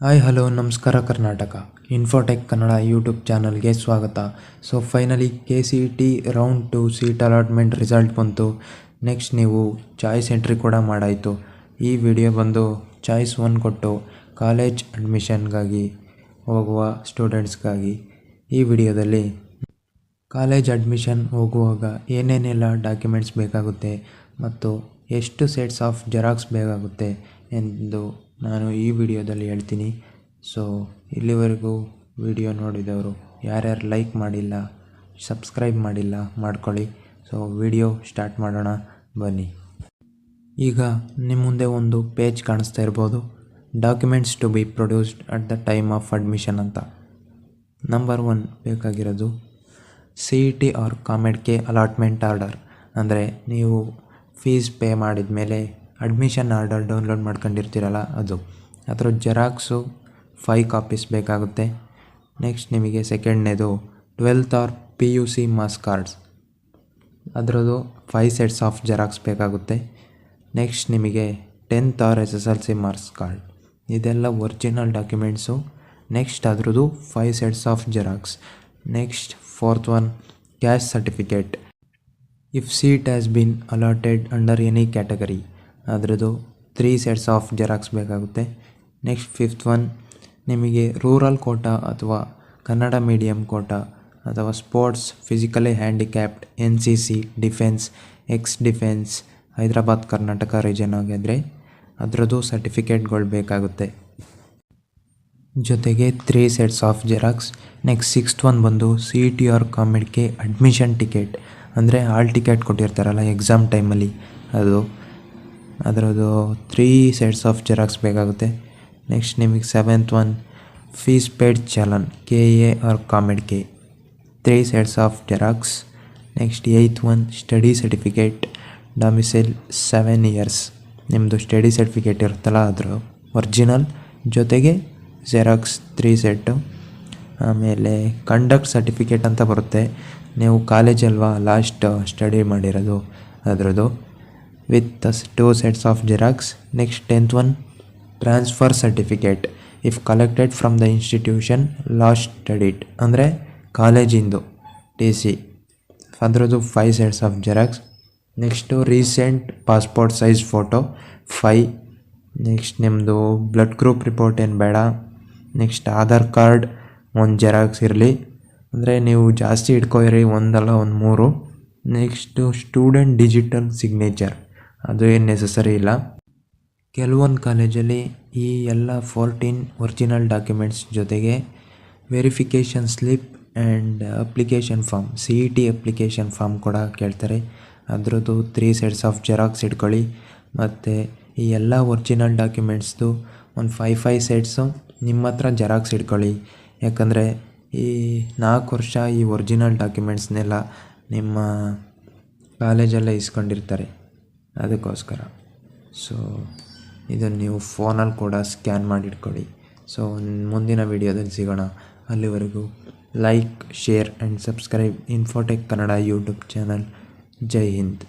Hi hello ನಮಸ್ಕಾರ Karnataka Infotech Kannada YouTube ಚಾನಲ್ಗೆ ಸ್ವಾಗತ. So finally KCET round 2 seat allotment result ಬಂತು. ನೆಕ್ಸ್ಟ್ ನೀವು ಚಾಯ್ಸ್ ಎಂಟ್ರಿ ಕೂಡ ಮಾಡಾಯಿತು. ಈ ವಿಡಿಯೋ ಬಂದು ಚಾಯ್ಸ್ 1 ಕೊಟ್ಟು ಕಾಲೇಜ್ ಅಡ್ಮಿಷನ್ಗಾಗಿ ಹೋಗುವ ಸ್ಟೂಡೆಂಟ್ಸ್ಗಾಗಿ ಈ ವಿಡಿಯೋದಲ್ಲಿ ಕಾಲೇಜ್ ಅಡ್ಮಿಷನ್ ಹೋಗುವಾಗ ಏನೇನೆಲ್ಲ ಡಾಕ್ಯುಮೆಂಟ್ಸ್ ಬೇಕಾಗುತ್ತೆ ಮತ್ತು ಎಷ್ಟು ಸೆಟ್ಸ್ ಆಫ್ ಜೆರಾಕ್ಸ್ ಬೇಕಾಗುತ್ತೆ ಎಂದು ನಾನು ಈ ವಿಡಿಯೋದಲ್ಲಿ ಹೇಳ್ತೀನಿ. ಸೊ ಇಲ್ಲಿವರೆಗೂ ವಿಡಿಯೋ ನೋಡಿದವರು ಯಾರ್ಯಾರು ಲೈಕ್ ಮಾಡಿಲ್ಲ, ಸಬ್ಸ್ಕ್ರೈಬ್ ಮಾಡಿಲ್ಲ ಮಾಡ್ಕೊಳ್ಳಿ. ಸೊ ವಿಡಿಯೋ ಸ್ಟಾರ್ಟ್ ಮಾಡೋಣ ಬನ್ನಿ. ಈಗ ನಿಮ್ಮ ಮುಂದೆ ಒಂದು ಪೇಜ್ ಕಾಣಿಸ್ತಾ ಇರ್ಬೋದು, documents to be produced at the time of admission ಅಂತ. ನಂಬರ್ 1 ಬೇಕಾಗಿರೋದು CET or COMEDK allotment order. ಅಂದರೆ ನೀವು ಫೀಸ್ ಪೇ ಮಾಡಿದ ಮೇಲೆ ಅಡ್ಮಿಷನ್ ಆರ್ಡರ್ ಡೌನ್ಲೋಡ್ ಮಾಡ್ಕೊಂಡಿರ್ತೀರಲ್ಲ ಅದು, ಅದರ ಜೆರಾಕ್ಸು 5 ಕಾಪೀಸ್ ಬೇಕಾಗುತ್ತೆ. ನೆಕ್ಸ್ಟ್ ನಿಮಗೆ ಸೆಕೆಂಡ್ನೇದು 12th or PUC marks cards, ಅದರದ್ದು 5 ಸೆಟ್ಸ್ ಆಫ್ ಜೆರಾಕ್ಸ್ ಬೇಕಾಗುತ್ತೆ. ನೆಕ್ಸ್ಟ್ ನಿಮಗೆ 10th or SSLC marks card, ಇದೆಲ್ಲ ಒರಿಜಿನಲ್ ಡಾಕ್ಯುಮೆಂಟ್ಸು. ನೆಕ್ಸ್ಟ್ ಅದರದ್ದು 5 sets of xerox. Next 4th one caste certificate if seat has been allotted under any category, ಅದರದ್ದು 3 sets of xerox ಬೇಕಾಗುತ್ತೆ. Next 5th one ನಿಮಗೆ rural quota ಅಥವಾ Kannada medium quota ಅಥವಾ sports, physically handicapped, NCC, defence, ex defence, Hyderabad Karnataka region ಆಗಿದ್ದರೆ ಅದರದ್ದು ಸರ್ಟಿಫಿಕೇಟ್ಗಳು ಬೇಕಾಗುತ್ತೆ, ಜೊತೆಗೆ 3 sets of xerox. Next 6th one ಬಂದು CET or COMEDK admission ticket, ಅಂದರೆ ಹಾಲ್ ಟಿಕೆಟ್ ಕೊಟ್ಟಿರ್ತಾರಲ್ಲ ಎಕ್ಸಾಮ್ ಟೈಮಲ್ಲಿ ಅದರದ್ದು 3 ಸೆಟ್ಸ್ ಆಫ್ ಜೆರಾಕ್ಸ್ ಬೇಕಾಗುತ್ತೆ. ನೆಕ್ಸ್ಟ್ ನಿಮಗೆ 7th one fees paid challan KA or COMEDK, 3 sets of xerox. Next 8th one study certificate domicile 7 years, ನಿಮ್ಮದು study certificate ಇರುತ್ತಲ್ಲ ಅದರ original ಜೊತೆಗೆ ಜೆರಾಕ್ಸ್ 3 ಸೆಟ್ಟು. ಆಮೇಲೆ ಕಂಡಕ್ಟ್ ಸರ್ಟಿಫಿಕೇಟ್ ಅಂತ ಬರುತ್ತೆ, ನೀವು ಕಾಲೇಜಲ್ವಾ ಲಾಸ್ಟ್ ಸ್ಟಡಿ ಮಾಡಿರೋದು ಅದರದ್ದು, with 2 sets of xerox. Next 10th one transfer certificate if collected from the institution last studied, ಅಂದರೆ ಕಾಲೇಜಿಂದು TC, ಅದರದ್ದು 5 sets of xerox. Next recent passport size photo 5. Next ನಿಮ್ಮದು blood group report ಏನು ಬೇಡ. Next Aadhaar card 1 xerox ಇರಲಿ, ಅಂದರೆ ನೀವು ಜಾಸ್ತಿ ಇಟ್ಕೊಯಿರಿ, ಒಂದಲ್ಲ ಒಂದು 3. ನೆಕ್ಸ್ಟು ಸ್ಟೂಡೆಂಟ್ ಡಿಜಿಟಲ್ ಸಿಗ್ನೇಚರ್, ಅದು ಏನು ನೆಸಸರಿ ಇಲ್ಲ. ಕೆಲವೊಂದು ಕಾಲೇಜಲ್ಲಿ ಈ ಎಲ್ಲ 14 ಒರಿಜಿನಲ್ ಡಾಕ್ಯುಮೆಂಟ್ಸ್ ಜೊತೆಗೆ verification slip and application form, CET application form ಕೂಡ ಕೇಳ್ತಾರೆ, ಅದರದ್ದು 3 ಸೆಟ್ಸ್ ಆಫ್ ಜೆರಾಕ್ಸ್ ಇಟ್ಕೊಳ್ಳಿ. ಮತ್ತು ಈ ಎಲ್ಲ ಒರಿಜಿನಲ್ ಡಾಕ್ಯುಮೆಂಟ್ಸ್ದು ಒಂದು 5 ಸೆಟ್ಸು ನಿಮ್ಮ ಹತ್ರ ಜೆರಾಕ್ಸ್ ಇಟ್ಕೊಳ್ಳಿ. ಯಾಕಂದರೆ ಈ 4 ವರ್ಷ ಈ ಒರಿಜಿನಲ್ ಡಾಕ್ಯುಮೆಂಟ್ಸ್ನೆಲ್ಲ ನಿಮ್ಮ ಕಾಲೇಜಲ್ಲೇ ಇಸ್ಕೊಂಡಿರ್ತಾರೆ, ಅದಕ್ಕೋಸ್ಕರ. ಸೊ ಇದನ್ನು ನೀವು ಫೋನಲ್ಲಿ ಕೂಡ ಸ್ಕ್ಯಾನ್ ಮಾಡಿ ಇಟ್ಕೊಳ್ಳಿ. ಸೊ ಮುಂದಿನ ವಿಡಿಯೋದಲ್ಲಿ ಸಿಗೋಣ. ಅಲ್ಲಿವರೆಗೂ like, share and subscribe Infotech Kannada YouTube channel. Jai Hind.